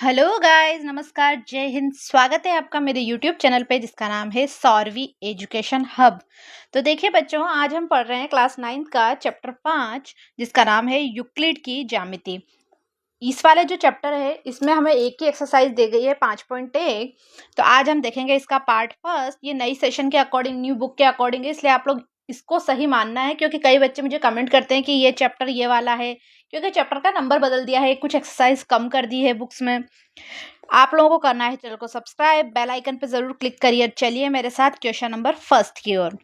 Hello guys, नमस्कार, जय हिंद। स्वागत है आपका मेरे यूट्यूब चैनल पे जिसका नाम है सौरवी एजुकेशन हब। तो देखिए बच्चों, आज हम पढ़ रहे हैं क्लास 9 का चैप्टर 5 जिसका नाम है यूक्लिड की ज्यामिति। इस वाले जो चैप्टर है इसमें हमें एक ही एक्सरसाइज दी गई है 5.1। तो आज हम देखेंगे इसका पार्ट फर्स्ट। ये नई सेशन के अकॉर्डिंग, न्यू बुक के अकॉर्डिंग है, इसलिए आप लोग इसको सही मानना है, क्योंकि कई बच्चे मुझे कमेंट करते हैं कि ये चैप्टर ये वाला है, क्योंकि चैप्टर का नंबर बदल दिया है, कुछ एक्सरसाइज कम कर दी है बुक्स में। आप लोगों को करना है चैनल को सब्सक्राइब, बेल आइकन पे जरूर क्लिक करिए। चलिए मेरे साथ क्वेश्चन नंबर फर्स्ट की ओर।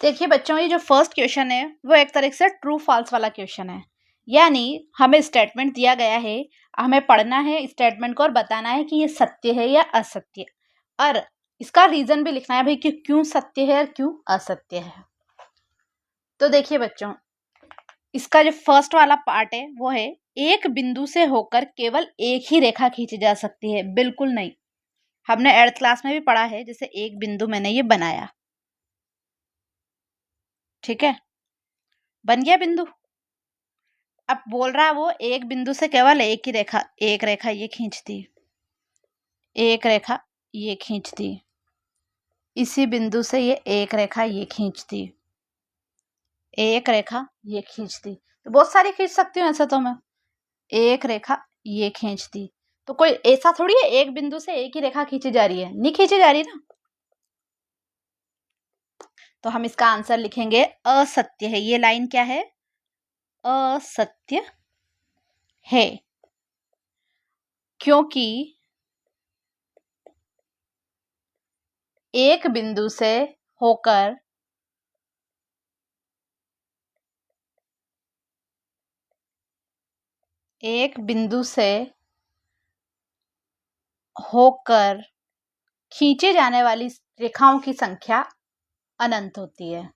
देखिए बच्चों, ये जो फर्स्ट क्वेश्चन है वो एक तरह से ट्रू फॉल्स वाला क्वेश्चन है। यानी हमें स्टेटमेंट दिया गया है, हमें पढ़ना है स्टेटमेंट को और बताना है कि ये सत्य है या असत्य, और इसका रीजन भी लिखना है भाई कि क्यों सत्य है और क्यों असत्य है। तो देखिए बच्चों, इसका जो फर्स्ट वाला पार्ट है वो है एक बिंदु से होकर केवल एक ही रेखा खींची जा सकती है। बिल्कुल नहीं, हमने 8th क्लास में भी पढ़ा है, जैसे एक बिंदु मैंने ये बनाया, ठीक है, बन गया बिंदु। अब बोल रहा है वो एक बिंदु से केवल एक ही रेखा, एक रेखा ये खींच दी, एक रेखा ये खींच दी, इसी बिंदु से ये एक रेखा ये खींच दी, एक रेखा ये खींच दी। तो बहुत सारी खींच सकती हूँ ऐसा तो मैं, एक रेखा ये खींच दी। तो कोई ऐसा थोड़ी है एक बिंदु से एक ही रेखा खींची जा रही है, नहीं खींची जा रही ना। तो हम इसका आंसर लिखेंगे असत्य है। ये लाइन क्या है? असत्य है, क्योंकि एक बिंदु से होकर एक बिंदु से होकर खींचे जाने वाली रेखाओं की संख्या अनंत होती है।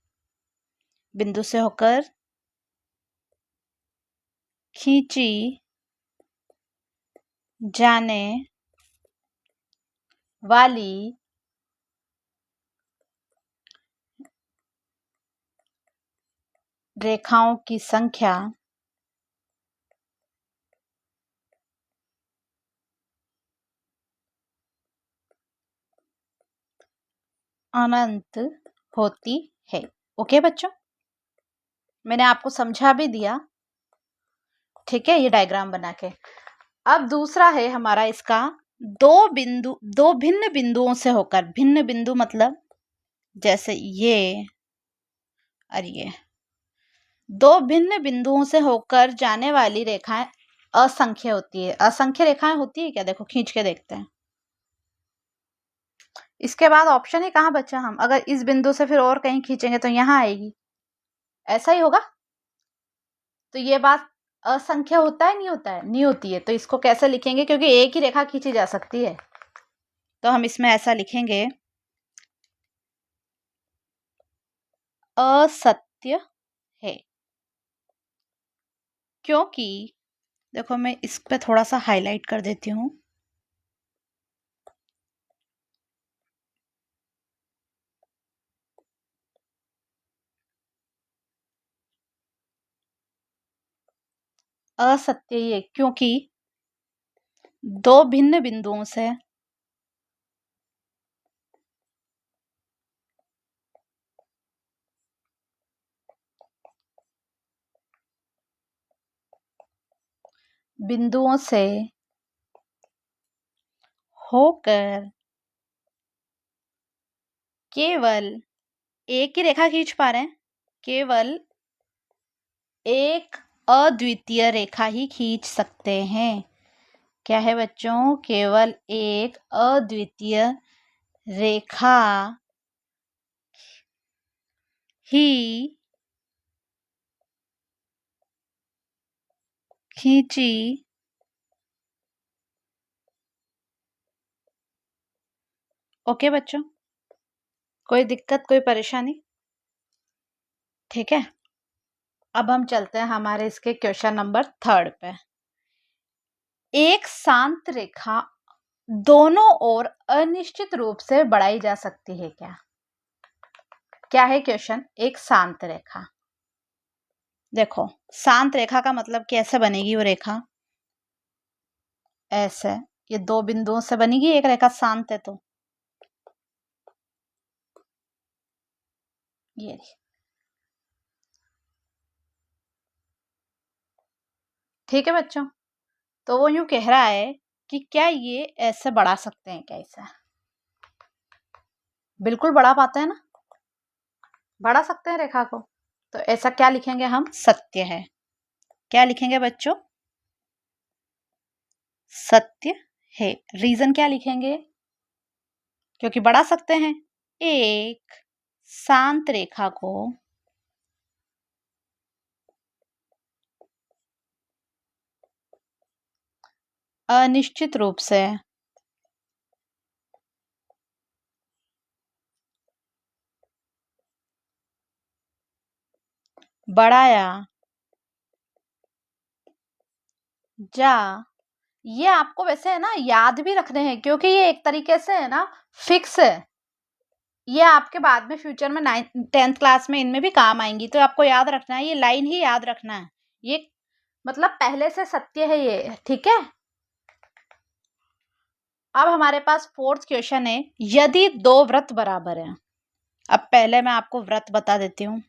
बिंदु से होकर खींची जाने वाली रेखाओं की संख्या अनंत होती है। ओके बच्चों, मैंने आपको समझा भी दिया, ठीक है, ये डायग्राम बना के। अब दूसरा है हमारा इसका, दो भिन्न बिंदुओं से होकर, भिन्न बिंदु मतलब जैसे ये और ये, दो भिन्न बिंदुओं से होकर जाने वाली रेखाएं असंख्य होती है। असंख्य रेखाएं होती है क्या? देखो खींच के देखते हैं। इसके बाद ऑप्शन ही कहाँ बचा? हम अगर इस बिंदु से फिर और कहीं खींचेंगे तो यहाँ आएगी, ऐसा ही होगा। तो ये बात असंख्य होता है, नहीं होता है? नहीं होती है। तो इसको कैसे लिखेंगे? क्योंकि एक ही रेखा खींची जा सकती है, तो हम इसमें ऐसा लिखेंगे, असत्य है। क्योंकि देखो, मैं इस पे थोड़ा सा हाईलाइट कर देती हूँ। असत्य ये क्योंकि दो भिन्न बिंदुओं से बिंदुओं से होकर केवल एक ही रेखा खींच पा रहे हैं, केवल एक अद्वितीय रेखा ही खींच सकते हैं। क्या है बच्चों? केवल एक अद्वितीय रेखा ही खींची ओके बच्चों, कोई दिक्कत, कोई परेशानी? ठीक है, अब हम चलते हैं हमारे इसके क्वेश्चन नंबर 3 पे। एक शांत रेखा दोनों ओर अनिश्चित रूप से बढ़ाई जा सकती है क्या? क्या है क्वेश्चन? एक शांत रेखा। देखो, शांत रेखा का मतलब कैसे बनेगी वो रेखा? ऐसे ये दो बिंदुओं से बनेगी, एक रेखा शांत है तो ये रही। ठीक है बच्चों, तो वो यूं कह रहा है कि क्या ये ऐसे बढ़ा सकते हैं, क्या ऐसा बिल्कुल बढ़ा पाते हैं ना, बढ़ा सकते हैं रेखा को। तो ऐसा क्या लिखेंगे हम, सत्य है। क्या लिखेंगे बच्चों, सत्य है। रीजन क्या लिखेंगे, क्योंकि बढ़ा सकते हैं। एक शांत रेखा को अनिश्चित रूप से बढ़ाया जा, ये आपको वैसे है ना याद भी रखने हैं, क्योंकि ये एक तरीके से है ना फिक्स है। ये आपके बाद में फ्यूचर में 10th क्लास में इनमें भी काम आएंगी, तो आपको याद रखना है, ये लाइन ही याद रखना है। ये मतलब पहले से सत्य है ये, ठीक है। अब हमारे पास फोर्थ क्वेश्चन है, यदि दो वृत्त बराबर हैं। अब पहले मैं आपको वृत्त बता देती हूँ।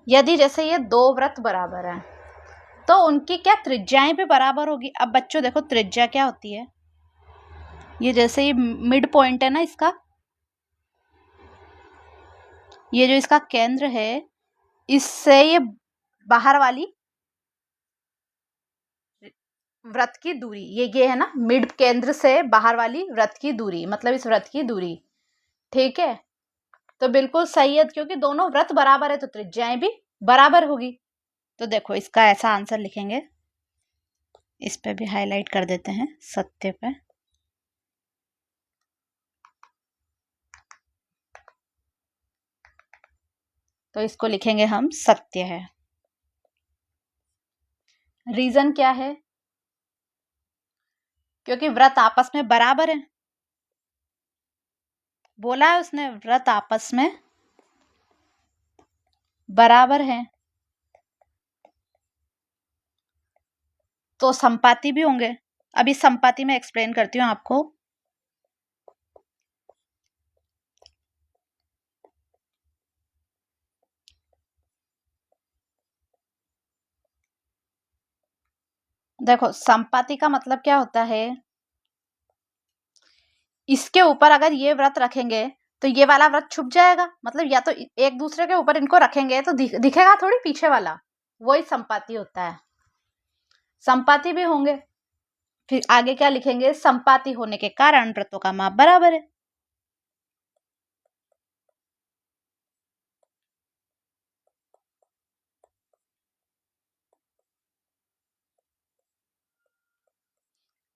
यदि जैसे ये दो वृत्त बराबर हैं, तो उनकी क्या त्रिज्याएं भी बराबर होगी। अब बच्चों देखो त्रिज्या क्या होती है, ये जैसे ये मिड पॉइंट है ना इसका, ये जो इसका केंद्र है, इससे ये बाहर वाली वृत्त की दूरी, ये है ना मिड केंद्र से बाहर वाली वृत्त की दूरी, मतलब इस वृत्त की दूरी, ठीक है। तो बिल्कुल सही है, क्योंकि दोनों वृत्त बराबर है तो त्रिज्याएं भी बराबर होगी। तो देखो इसका ऐसा आंसर लिखेंगे, इस पे भी हाईलाइट कर देते हैं सत्य पे। तो इसको लिखेंगे हम सत्य है। रीजन क्या है, क्योंकि वृत्त आपस में बराबर है, बोला है उसने वृत्त आपस में बराबर है, तो संपाती भी होंगे। अभी संपाती में एक्सप्लेन करती हूँ आपको। देखो संपाती का मतलब क्या होता है, इसके ऊपर अगर ये व्रत रखेंगे तो ये वाला व्रत छुप जाएगा, मतलब या तो एक दूसरे के ऊपर इनको रखेंगे तो दिखेगा थोड़ी पीछे वाला, वही संपाती होता है। संपाती भी होंगे। फिर आगे क्या लिखेंगे, संपाती होने के कारण व्रतों का माप बराबर है।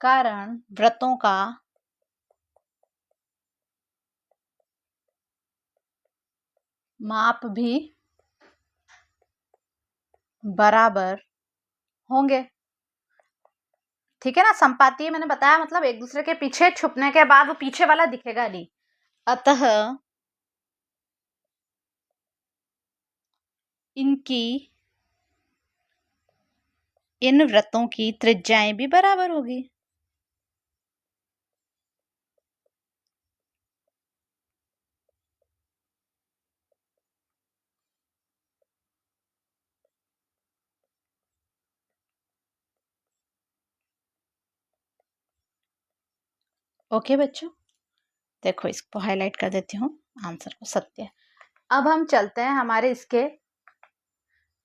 कारण व्रतों का माप भी बराबर होंगे, ठीक है ना। संपाती मैंने बताया मतलब एक दूसरे के पीछे छुपने के बाद वो पीछे वाला दिखेगा नहीं। अतः इनकी इन व्रतों की त्रिज्याएं भी बराबर होगी। ओके बच्चों, देखो इसको हाईलाइट कर देती हूँ आंसर को, सत्य। अब हम चलते हैं हमारे इसके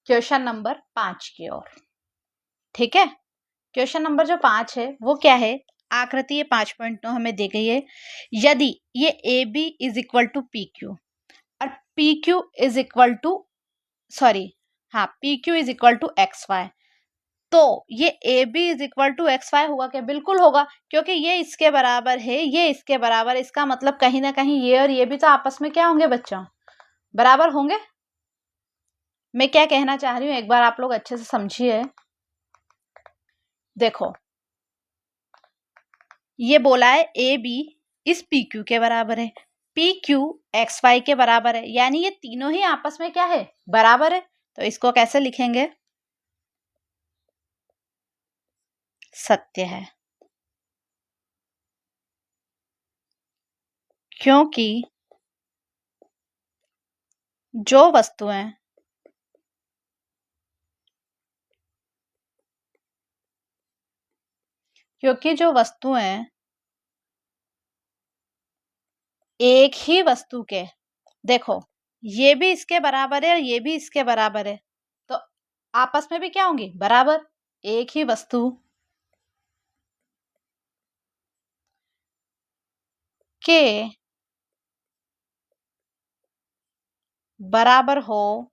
क्वेश्चन नंबर 5 की ओर, ठीक है। क्वेश्चन नंबर जो 5 है वो क्या है, आकृति ये 5.9 हमें दी गई है। यदि ये a b is equal to p q और p q is equal to, sorry हाँ, p q is equal to x y, तो ये a b is equal to x y होगा क्या, बिल्कुल होगा, क्योंकि ये इसके बराबर है, ये इसके बराबर, इसका मतलब कहीं ना कहीं ये और ये भी तो आपस में क्या होंगे बच्चों, बराबर होंगे। मैं क्या कहना चाह रही हूँ एक बार आप लोग अच्छे से समझिए। देखो ये बोला है ए बी इस पी क्यू के बराबर है, पी क्यू एक्स वाई के बराबर है, यानी ये तीनों ही आपस में क्या है, बराबर है। तो इसको कैसे लिखेंगे, सत्य है, क्योंकि जो वस्तुएं एक ही वस्तु के, देखो ये भी इसके बराबर है और ये भी इसके बराबर है, तो आपस में भी क्या होंगी, बराबर। एक ही वस्तु के बराबर हो,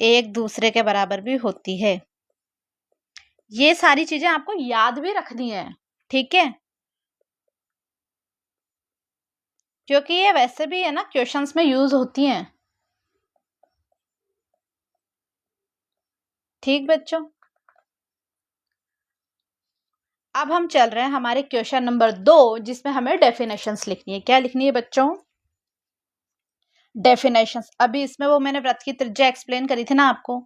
एक दूसरे के बराबर भी होती है। ये सारी चीजें आपको याद भी रखनी है, ठीक है, क्योंकि ये वैसे भी है ना क्वेश्चंस में यूज होती हैं। ठीक बच्चों, अब हम चल रहे हैं हमारे क्वेश्चन नंबर 2, जिसमें हमें डेफिनेशंस लिखनी है। क्या लिखनी है बच्चों, डेफिनेशंस। अभी इसमें वो मैंने वृत्त की त्रिज्या एक्सप्लेन करी थी ना आपको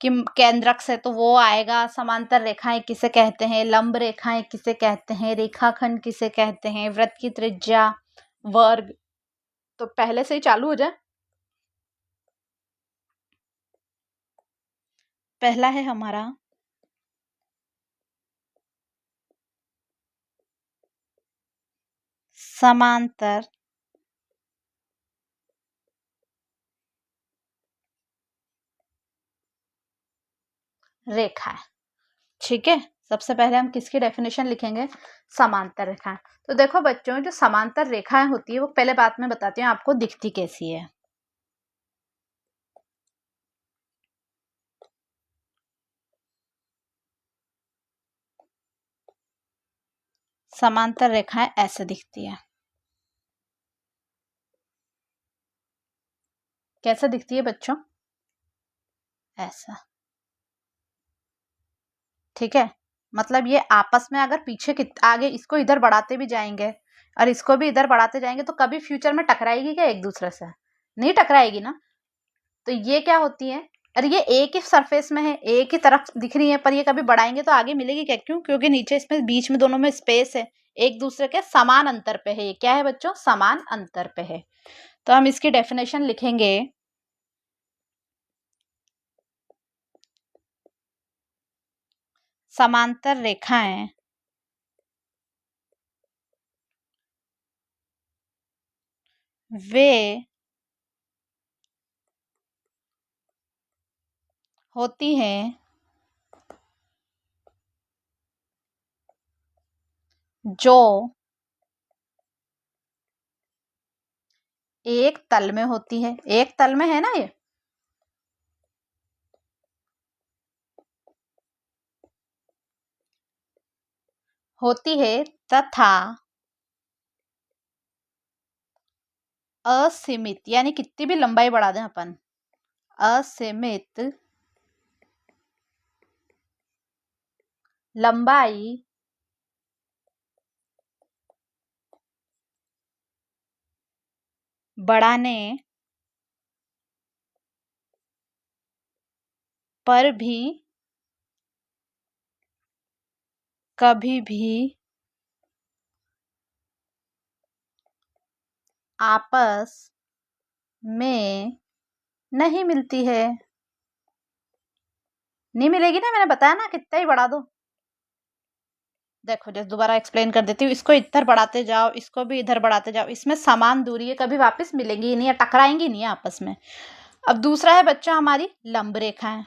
कि केंद्रक से, तो वो आएगा। समांतर रेखाएं किसे कहते हैं, लंब रेखाएं किसे कहते हैं, रेखाखंड किसे कहते हैं, वृत्त की त्रिज्या, वर्ग। तो पहले से ही चालू हो जाए। पहला है हमारा समांतर रेखा है, ठीक है। सबसे पहले हम किसकी डेफिनेशन लिखेंगे, समांतर रेखाएं। तो देखो बच्चों, जो समांतर रेखाएं होती है वो पहले बात में बताती हूँ आपको दिखती कैसी है। समांतर रेखाएं ऐसे दिखती है, कैसे दिखती है बच्चों, ऐसा, ठीक है। मतलब ये आपस में अगर पीछे आगे इसको इधर बढ़ाते भी जाएंगे और इसको भी इधर बढ़ाते जाएंगे तो कभी फ्यूचर में टकराएगी क्या एक दूसरे से, नहीं टकराएगी ना। तो ये क्या होती है, अरे ये एक ही सरफेस में है, एक ही तरफ दिख रही है, पर ये कभी बढ़ाएंगे तो आगे मिलेगी क्या, क्यों, क्योंकि नीचे इसमें बीच में दोनों में स्पेस है, एक दूसरे के समान अंतर पे है। ये क्या है बच्चों, समान अंतर पे है। तो हम इसकी डेफिनेशन लिखेंगे, समांतर रेखाएं वे होती हैं जो एक तल में होती है, एक तल में है ना ये, होती है तथा असीमित, यानी कितनी भी लंबाई बढ़ा दें अपन, असीमित लंबाई बढ़ाने पर भी कभी भी आपस में नहीं मिलती है। नहीं मिलेगी ना, मैंने बताया ना कितना ही बढ़ा दो। देखो जैसे दोबारा एक्सप्लेन कर देती हूँ, इसको इधर बढ़ाते जाओ, इसको भी इधर बढ़ाते जाओ, इसमें समान दूरी है, कभी वापस मिलेंगी ही नहीं या टकराएंगी नहीं आपस में। अब दूसरा है बच्चों हमारी लंब रेखाएं।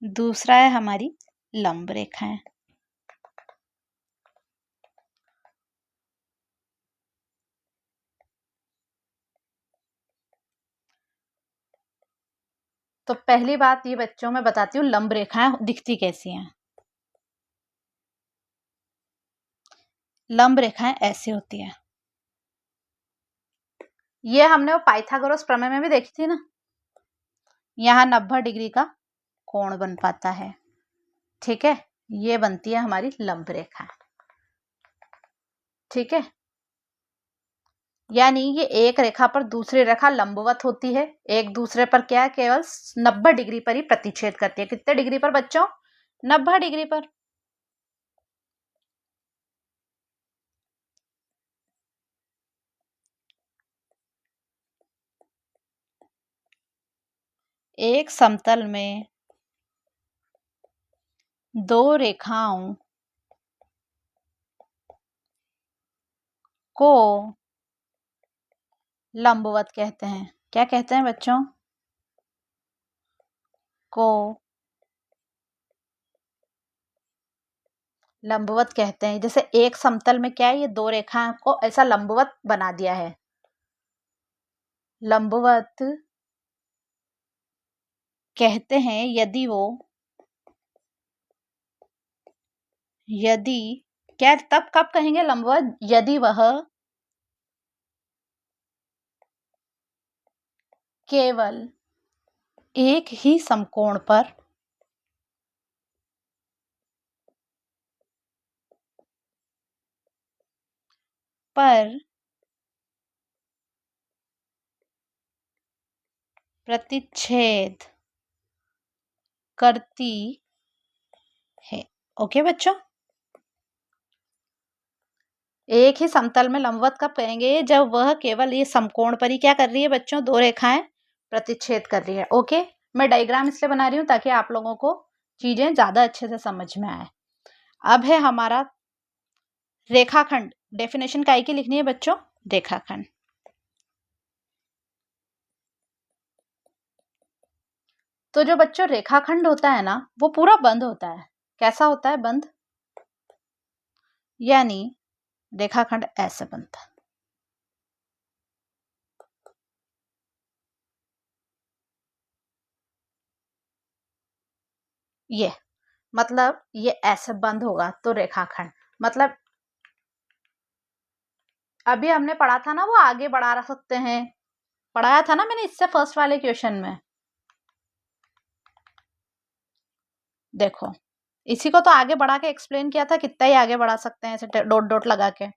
दूसरा है हमारी लंब रेखाएं। तो पहली बात ये बच्चों में बताती हूँ लंब रेखाएं दिखती कैसी हैं। लंब रेखाएं ऐसी होती है, ये हमने वो पाइथागोरस प्रमेय में भी देखी थी ना, यहाँ 90 डिग्री का कोण बन पाता है। ठीक है, ये बनती है हमारी लंब रेखा। ठीक है, यानी ये एक रेखा पर दूसरी रेखा लंबवत होती है, एक दूसरे पर क्या है, केवल 90 डिग्री पर ही प्रतिच्छेद करती है। कितने डिग्री पर बच्चों? 90 डिग्री पर। एक समतल में दो रेखाओं को लंबवत कहते हैं। क्या कहते हैं बच्चों? को लंबवत कहते हैं। जैसे एक समतल में क्या है, ये दो रेखाओं को ऐसा लंबवत बना दिया है। लंबवत कहते हैं यदि क्या, तब कब कहेंगे लंबवत? यदि वह केवल एक ही समकोण पर प्रतिच्छेद करती है। ओके बच्चों, एक ही समतल में लंबवत कब कहेंगे? जब वह केवल ये समकोण पर ही क्या कर रही है बच्चों? दो रेखाएं प्रतिच्छेद कर रही है। ओके, मैं डायग्राम इसलिए बना रही हूं ताकि आप लोगों को चीजें ज्यादा अच्छे से समझ में आए। अब है हमारा रेखाखंड। डेफिनेशन काय की लिखनी है बच्चों? रेखाखंड। तो जो बच्चों रेखाखंड होता है ना, वो पूरा बंद होता है। कैसा होता है? बंद। यानी रेखाखंड ऐसे बनता है। ये मतलब ये ऐसे बंद होगा तो रेखाखंड। मतलब अभी हमने पढ़ा था ना, वो आगे बढ़ा सकते हैं, पढ़ाया था ना मैंने इससे फर्स्ट वाले क्वेश्चन में। देखो, इसी को तो आगे बढ़ा के एक्सप्लेन किया था, कितना ही आगे बढ़ा सकते हैं ऐसे डॉट डॉट लगा के।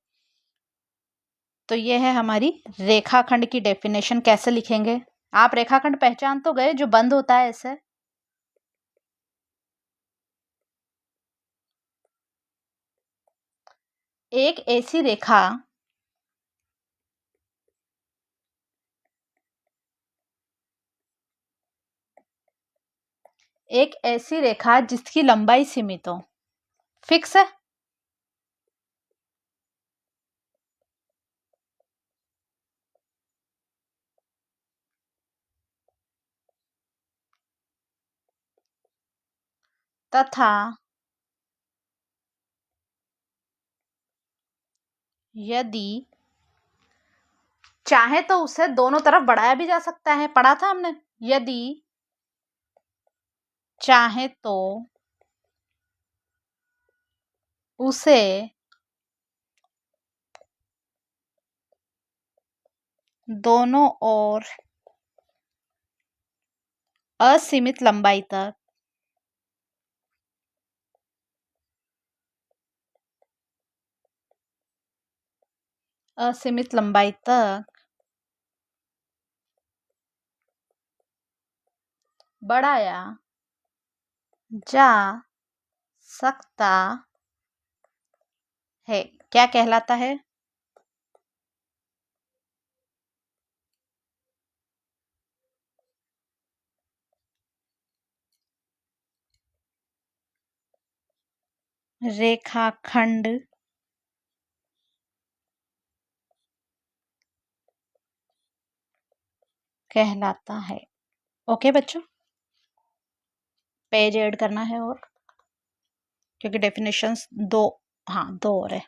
तो ये है हमारी रेखाखंड की डेफिनेशन। कैसे लिखेंगे? आप रेखाखंड पहचान तो गए, जो बंद होता है ऐसे। एक ऐसी रेखा एक ऐसी रेखा जिसकी लंबाई सीमित हो। फिक्स है। तथा यदि चाहे तो उसे दोनों तरफ बढ़ाया भी जा सकता है, पढ़ा था हमने। यदि चाहे तो उसे दोनों ओर असीमित लंबाई तक असीमित लंबाई तक बढ़ाया जा सकता है। क्या कहलाता है? रेखाखंड कहलाता है। ओके बच्चों, पेज ऐड करना है और, क्योंकि डेफिनेशंस दो, हाँ दो और है।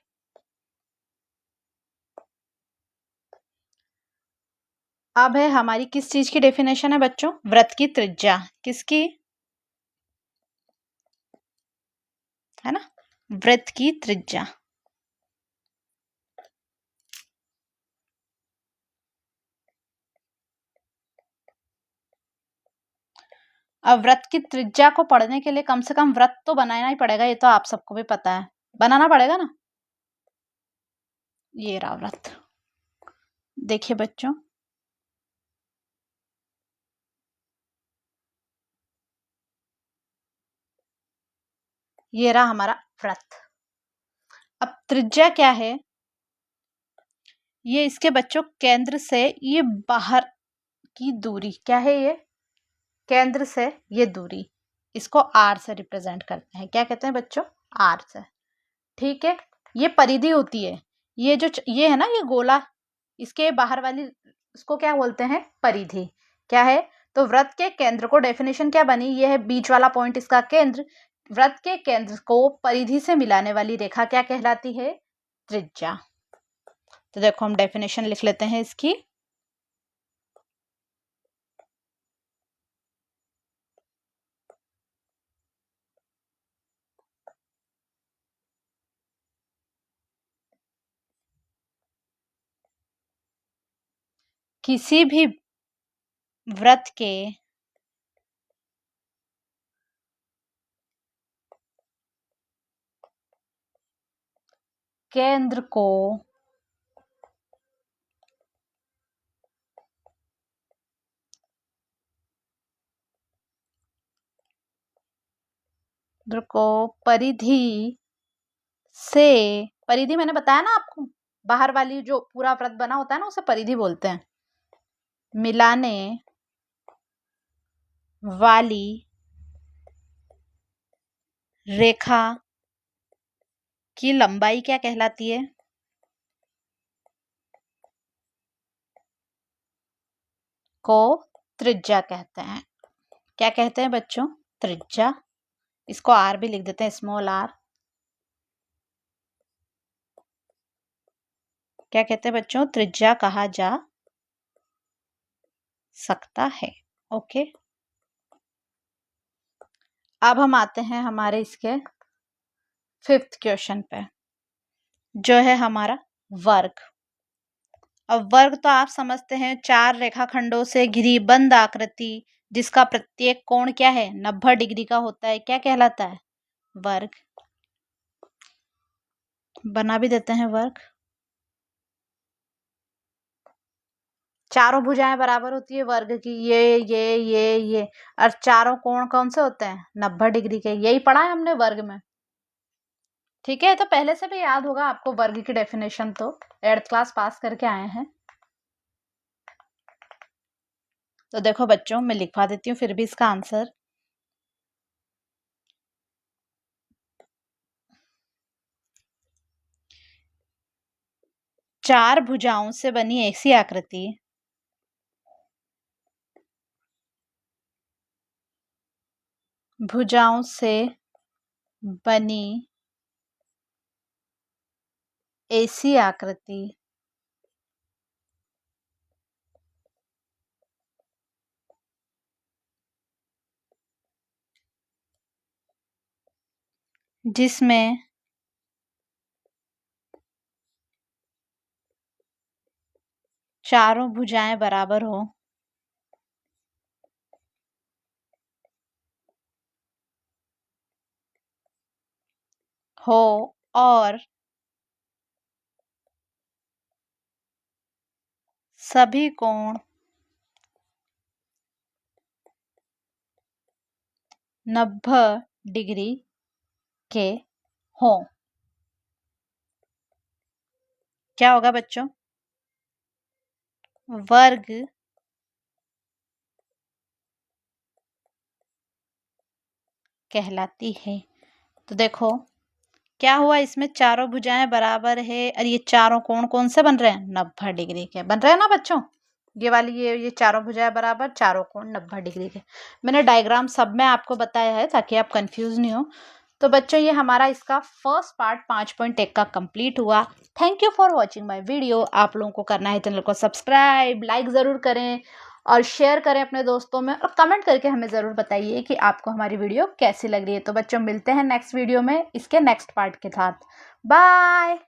अब है हमारी किस चीज की डेफिनेशन है बच्चों? वृत्त की त्रिज्या। किसकी? है ना, वृत्त की त्रिज्या। अब वृत्त की त्रिज्या को पढ़ने के लिए कम से कम वृत्त तो बनाना ही पड़ेगा, ये तो आप सबको भी पता है, बनाना पड़ेगा ना। ये रहा वृत्त, देखिए बच्चों, ये रहा हमारा वृत्त। अब त्रिज्या क्या है, ये इसके बच्चों केंद्र से ये बाहर की दूरी क्या है, ये केंद्र से ये दूरी, इसको आर से रिप्रेजेंट करते हैं। क्या कहते हैं बच्चों, आर से। ठीक है, ये परिधि होती है, ये जो ये है ना ये गोला, इसके बाहर वाली इसको क्या बोलते हैं, परिधि। क्या है, तो वृत्त के केंद्र को, डेफिनेशन क्या बनी, ये है बीच वाला पॉइंट इसका केंद्र, वृत्त के केंद्र को परिधि से मिलाने वाली रेखा क्या कहलाती है, त्रिज्या। तो देखो हम डेफिनेशन लिख लेते हैं इसकी। किसी भी वृत्त के केंद्र को परिधि से, परिधि मैंने बताया ना आपको, बाहर वाली जो पूरा वृत्त बना होता है ना उसे परिधि बोलते हैं, मिलाने वाली रेखा की लंबाई क्या कहलाती है, को त्रिज्या कहते हैं। क्या कहते हैं बच्चों, त्रिज्या। इसको आर भी लिख देते हैं, स्मॉल आर। क्या कहते हैं बच्चों, त्रिज्या कहा जा सकता है। ओके, अब हम आते हैं हमारे इसके 5th क्वेश्चन पे, जो है हमारा वर्ग। अब वर्ग तो आप समझते हैं, 4 रेखाखंडों से घिरी बंद आकृति जिसका प्रत्येक कोण क्या है, 90 डिग्री का होता है, क्या कहलाता है, वर्ग। बना भी देते हैं वर्ग। चारों भुजाएं बराबर होती है वर्ग की, ये और चारों कोण कौन से होते हैं, 90 डिग्री के, यही पढ़ा है हमने वर्ग में। ठीक है, तो पहले से भी याद होगा आपको वर्ग की डेफिनेशन, तो 8th क्लास पास करके आए हैं। तो देखो बच्चों, मैं लिखवा देती हूँ फिर भी इसका आंसर। चार भुजाओं से बनी ऐसी आकृति भुजाओं से बनी ऐसी आकृति जिसमें चारों भुजाएं बराबर हो और सभी कोण 90 डिग्री के हों। क्या होगा बच्चों, वर्ग कहलाती है। तो देखो क्या हुआ, इसमें चारों भुजाएं बराबर है और ये चारों कोण कौन से बन रहे हैं, 90 डिग्री के बन रहे हैं ना बच्चों। ये वाली ये चारों भुजाएं बराबर, चारों कोण 90 डिग्री के। मैंने डायग्राम सब में आपको बताया है ताकि आप कंफ्यूज नहीं हो। तो बच्चों ये हमारा इसका फर्स्ट पार्ट 5.1 का कंप्लीट हुआ। Thank you for watching my video. आप लोगों को करना है चैनल को सब्सक्राइब, लाइक ज़रूर करें और शेयर करें अपने दोस्तों में, और कमेंट करके हमें ज़रूर बताइए कि आपको हमारी वीडियो कैसी लग रही है। तो बच्चों मिलते हैं नेक्स्ट वीडियो में इसके नेक्स्ट पार्ट के साथ। बाय।